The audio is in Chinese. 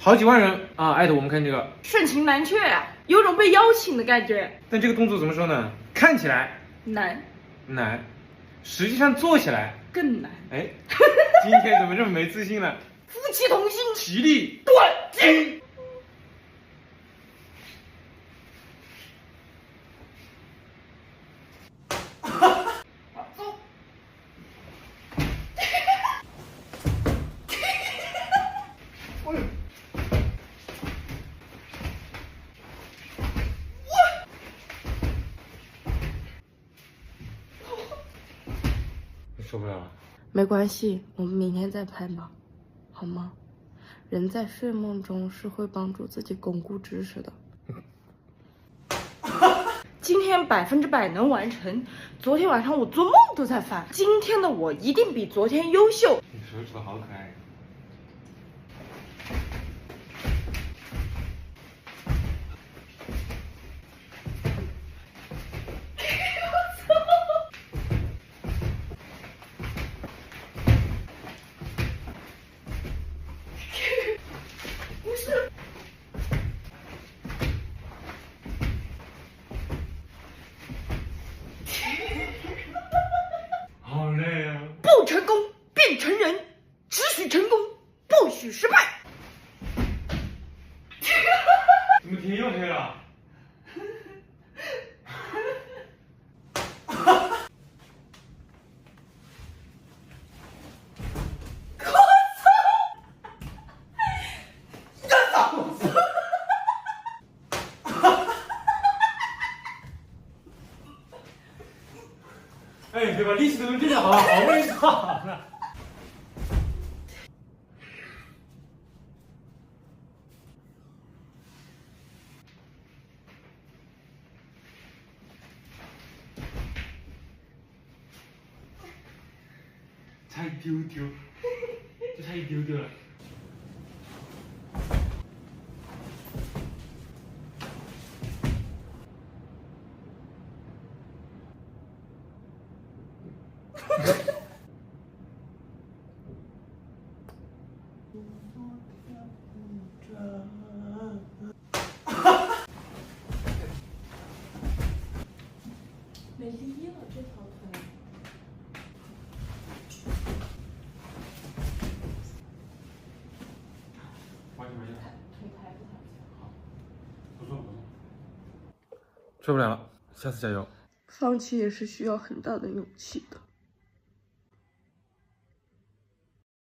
好几万人啊艾特我们看这个，盛情难却啊，有种被邀请的感觉。但这个动作怎么说呢？看起来难，难，实际上做起来更难。哎，今天怎么这么没自信了？夫妻同心，其利断金。走。受不了了。没关系，我们明天再拍吧，好吗？人在睡梦中是会帮助自己巩固知识的。今天100%能完成。昨天晚上我做梦都在翻，今天的我一定比昨天优秀。你手指头好可爱。不是。好累啊！不成功便成仁，只许成功，不许失败。怎么停又推了？哎，对吧？力气都用这个好，好不容易做好了。差一丢丢，就差一丢丢了。没力了，这条腿。完全没用。腿抬不抬起来？好，不错不错。受不了了，下次加油。放弃也是需要很大的勇气的。